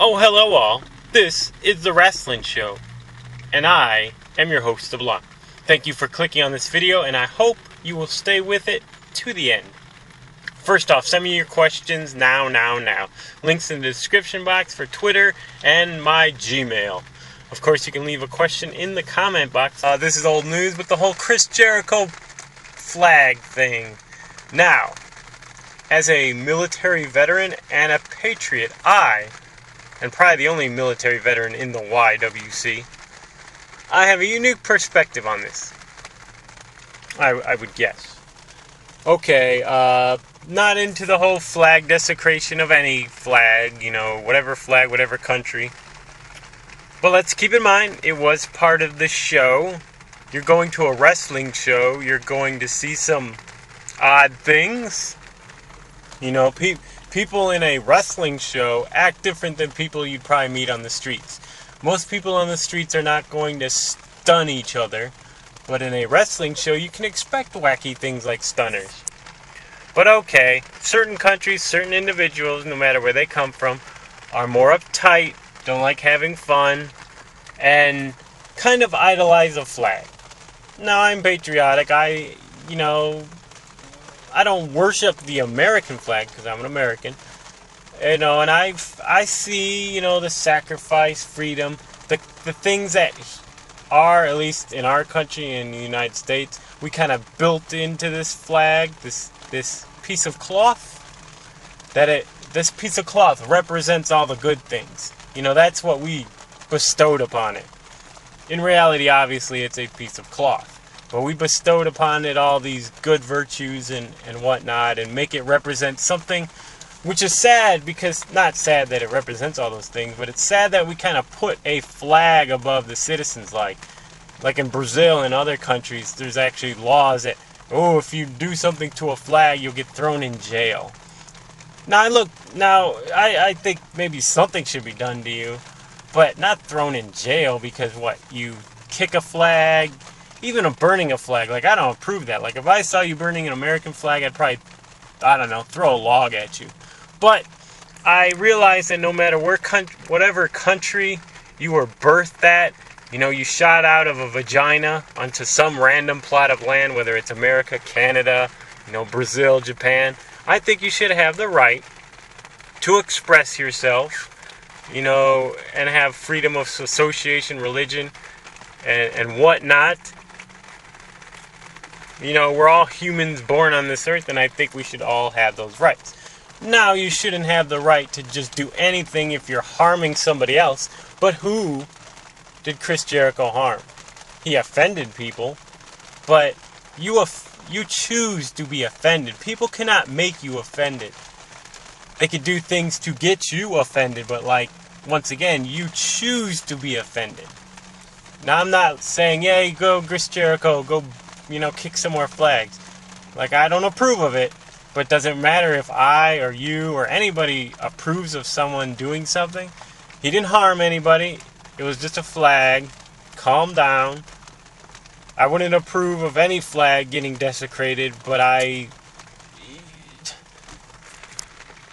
Oh, hello all. This is The Wrestling Show, and I am your host, Blanc. Thank you for clicking on this video, and I hope you will stay with it to the end. First off, send me your questions now. Links in the description box for Twitter and my Gmail. Of course, you can leave a question in the comment box. This is old news with the whole Chris Jericho flag thing. Now, as a military veteran and a patriot, and probably the only military veteran in the YWC, I have a unique perspective on this. I would guess. Okay, not into the whole flag desecration of any flag, whatever flag, whatever country. But let's keep in mind, it was part of the show. You're going to a wrestling show, you're going to see some odd things. People in a wrestling show act different than people you'd probably meet on the streets. Most people on the streets are not going to stun each other, but in a wrestling show you can expect wacky things like stunners. But okay, certain countries, certain individuals, no matter where they come from, are more uptight, don't like having fun, and kind of idolize a flag. Now, I'm patriotic. I don't worship the American flag because I'm an American. And I see, the sacrifice, freedom, the things that are, at least in our country, in the United States, we kind of built into this flag, this piece of cloth, this piece of cloth represents all the good things. That's what we bestowed upon it. In reality, obviously, it's a piece of cloth. But we bestowed upon it all these good virtues and whatnot, and make it represent something, which is sad, because, not sad that it represents all those things, but it's sad that we kind of put a flag above the citizens, like in Brazil and other countries, there's actually laws that, if you do something to a flag, you'll get thrown in jail. Now, I think maybe something should be done to you, but not thrown in jail because, you kick a flag, even burning a flag. I don't approve that. If I saw you burning an American flag, I'd probably, throw a log at you. But I realize that no matter whatever country you were birthed at, you shot out of a vagina onto some random plot of land, whether it's America, Canada, Brazil, Japan, I think you should have the right to express yourself, and have freedom of association, religion, and whatnot. We're all humans born on this earth, and I think we should all have those rights. Now, you shouldn't have the right to just do anything if you're harming somebody else. But who did Chris Jericho harm? He offended people, but you choose to be offended. People cannot make you offended. They could do things to get you offended, but once again, you choose to be offended. Now, I'm not saying, go Chris Jericho, go kick some more flags. I don't approve of it, but does it matter if I or you or anybody approves of someone doing something? He didn't harm anybody. It was just a flag. Calm down. I wouldn't approve of any flag getting desecrated, but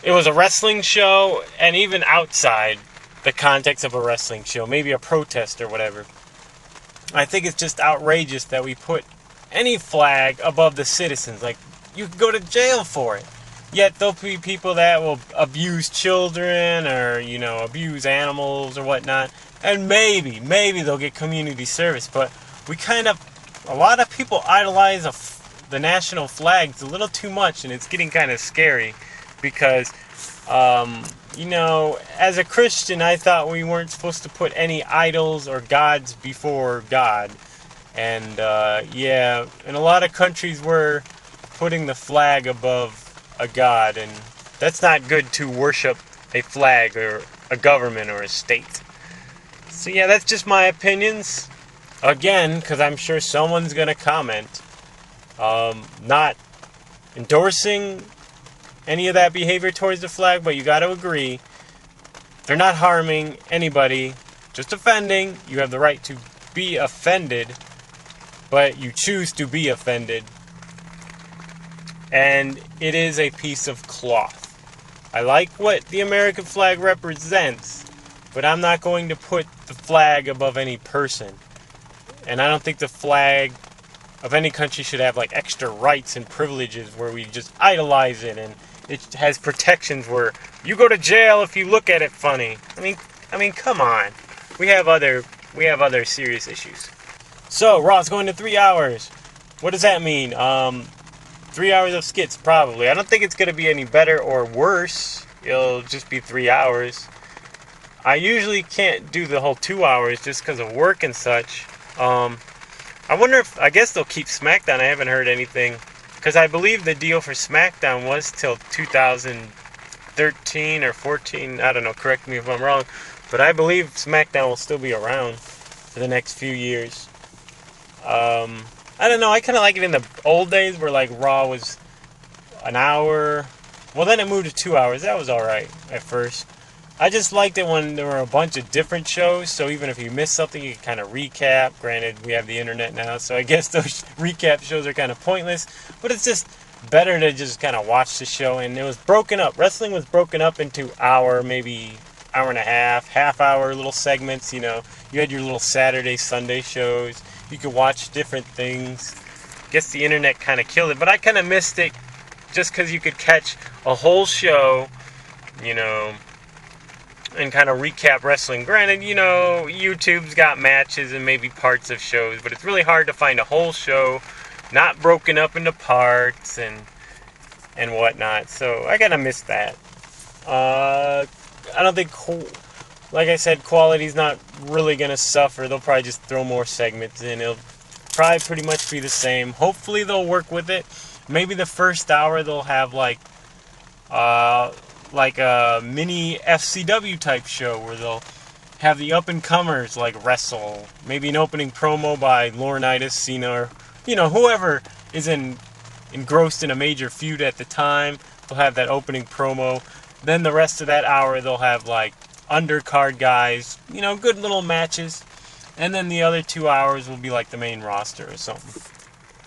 it was a wrestling show, and even outside the context of a wrestling show, maybe a protest or whatever, I think it's just outrageous that we put any flag above the citizens. You could go to jail for it. Yet there'll be people that will abuse children or, abuse animals or whatnot. And maybe they'll get community service. But a lot of people idolize the national flags a little too much, and it's getting kind of scary. Because, as a Christian, I thought we weren't supposed to put any idols or gods before God. And, in a lot of countries we're putting the flag above a god, and that's not good to worship a flag or a government or a state. So, that's just my opinions. Again, because I'm sure someone's going to comment. Not endorsing any of that behavior towards the flag, but you got to agree, they're not harming anybody, just offending. You have the right to be offended, but you choose to be offended. And it is a piece of cloth. I like what the American flag represents, but I'm not going to put the flag above any person. And I don't think the flag of any country should have like extra rights and privileges where we just idolize it, and it has protections where you go to jail if you look at it funny. I mean, come on. We have other serious issues. So Raw's going to 3 hours. What does that mean? 3 hours of skits, probably. I don't think it's going to be any better or worse. It'll just be 3 hours. I usually can't do the whole 2 hours just because of work and such. I guess they'll keep SmackDown. I haven't heard anything. Because I believe the deal for SmackDown was till 2013 or 14. I don't know, correct me if I'm wrong. But I believe SmackDown will still be around for the next few years. I don't know, I kind of like it in the old days where like Raw was an hour. Well, then it moved to 2 hours. That was alright at first. I just liked it when there were a bunch of different shows, so even if you missed something, you could kind of recap. Granted, we have the internet now, so I guess those recap shows are kind of pointless, but it's just better to just kind of watch the show. And it was broken up. Wrestling was broken up into hour, maybe hour and a half hour little segments. You know, you had your little Saturday, Sunday shows. You could watch different things. I guess the internet kind of killed it, but I kind of missed it just because you could catch a whole show, you know, and kind of recap wrestling. Granted, you know, YouTube's got matches and maybe parts of shows, but it's really hard to find a whole show not broken up into parts and whatnot. So I kind of missed that. I don't think, like I said, quality's not really going to suffer. They'll probably just throw more segments in. It'll probably pretty much be the same. Hopefully they'll work with it. Maybe the first hour they'll have like a mini FCW type show where they'll have the up-and-comers like wrestle. Maybe an opening promo by Laurinaitis, Cena, or, you know, whoever is engrossed in a major feud at the time. They'll have that opening promo. Then the rest of that hour they'll have like undercard guys, you know, good little matches. And then the other 2 hours will be like the main roster or something.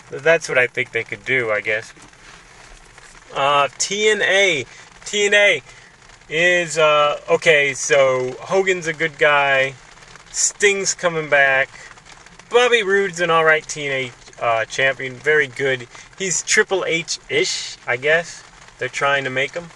That's what I think they could do, I guess. TNA. TNA is, okay, so Hogan's a good guy. Sting's coming back. Bobby Roode's an alright TNA champion. Very good. He's Triple H-ish, I guess. They're trying to make him.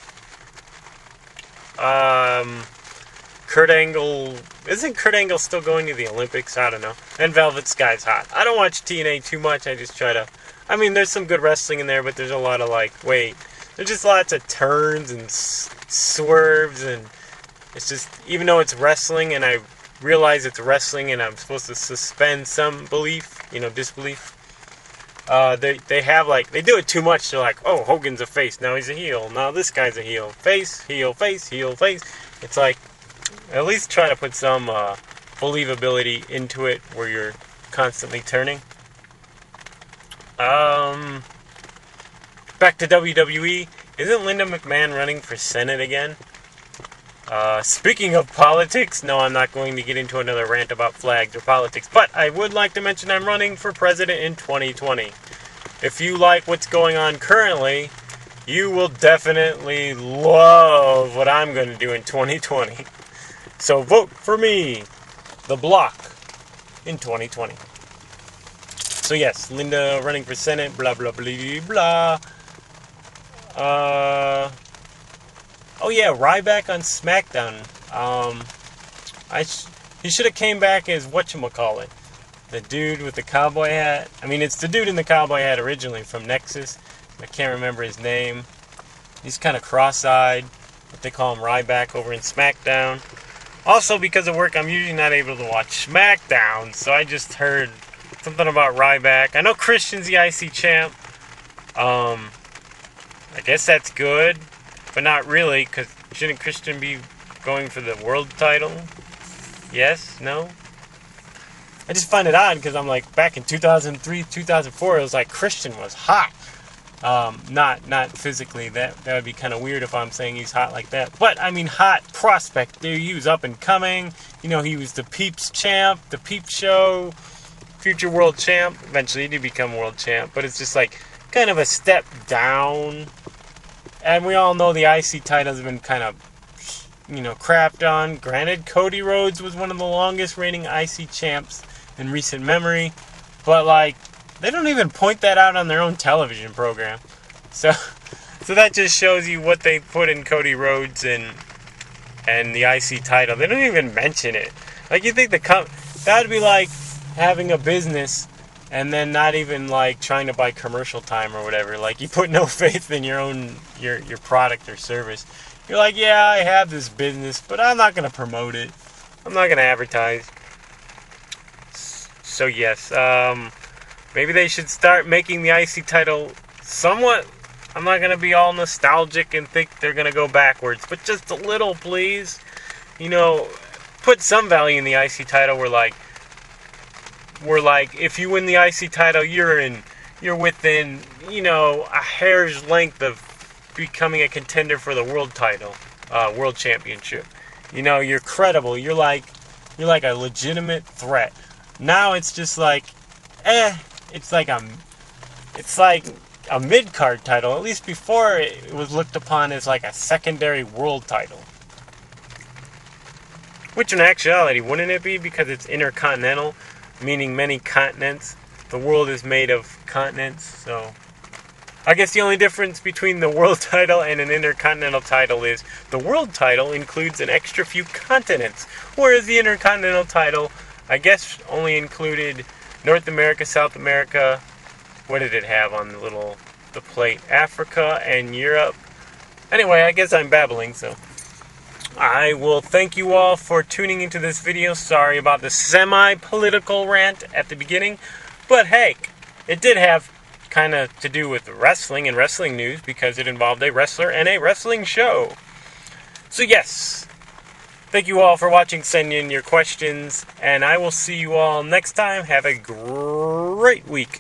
Kurt Angle... Isn't Kurt Angle still going to the Olympics? I don't know. And Velvet Sky's hot. I don't watch TNA too much. I just try to... I mean, there's some good wrestling in there, but there's a lot of, like, there's just lots of turns and swerves, and it's just... Even though it's wrestling, and I realize it's wrestling, and I'm supposed to suspend some belief, you know, disbelief, they have, like... They do it too much. They're like, oh, Hogan's a face. Now he's a heel. Now this guy's a heel. Face, heel, face, heel, face. It's like... At least try to put some believability into it where you're constantly turning. Back to WWE. Isn't Linda McMahon running for Senate again? Speaking of politics, no, I'm not going to get into another rant about flags or politics, but I would like to mention I'm running for president in 2020. If you like what's going on currently, you will definitely love what I'm going to do in 2020. So vote for me, the block, in 2020. So yes, Linda running for Senate, blah, blah, blah, blah. Oh yeah, Ryback on SmackDown. He should have came back as whatchamacallit. The dude with the cowboy hat. I mean, it's the dude in the cowboy hat originally from Nexus. I can't remember his name. He's kind of cross-eyed, but they call him Ryback over in SmackDown. Also, because of work, I'm usually not able to watch SmackDown, so I just heard something about Ryback. I know Christian's the IC champ. I guess that's good, but not really, because shouldn't Christian be going for the world title? Yes? No? I just find it odd, because I'm like, back in 2003, 2004, it was like Christian was hot. Not physically. That would be kind of weird if I'm saying he's hot like that. But, I mean, hot prospect. Dude, he was up and coming. You know, he was the Peeps champ, the Peep Show, future world champ. Eventually, he did become world champ. But it's just like, kind of a step down. And we all know the IC titles have been kind of crapped on. Granted, Cody Rhodes was one of the longest reigning IC champs in recent memory, but like they don't even point that out on their own television program. So that just shows you what they put in Cody Rhodes and the IC title. They don't even mention it. Like, you think that would be like having a business and then not even like trying to buy commercial time or whatever. Like, you put no faith in your own your product or service. You're like, yeah, I have this business, but I'm not gonna promote it. I'm not gonna advertise. So yes, maybe they should start making the IC title somewhat. I'm not gonna be all nostalgic and think they're gonna go backwards, but just a little, please. Put some value in the IC title. We're like, if you win the IC title, you're within, a hair's length of becoming a contender for the world title, world championship. You're credible. You're like a legitimate threat. Now it's just like, it's like a mid-card title. At least before, it was looked upon as like a secondary world title. Which in actuality, wouldn't it be? Because it's intercontinental, meaning many continents. The world is made of continents, so I guess the only difference between the world title and an intercontinental title is the world title includes an extra few continents, whereas the intercontinental title, I guess, only included North America, South America. What did it have on the plate? Africa and Europe. Anyway, I guess I'm babbling, so I will thank you all for tuning into this video. Sorry about the semi-political rant at the beginning, but hey, it did have kind of to do with wrestling and wrestling news because it involved a wrestler and a wrestling show. So yes, thank you all for watching. Send in your questions, and I will see you all next time. Have a great week.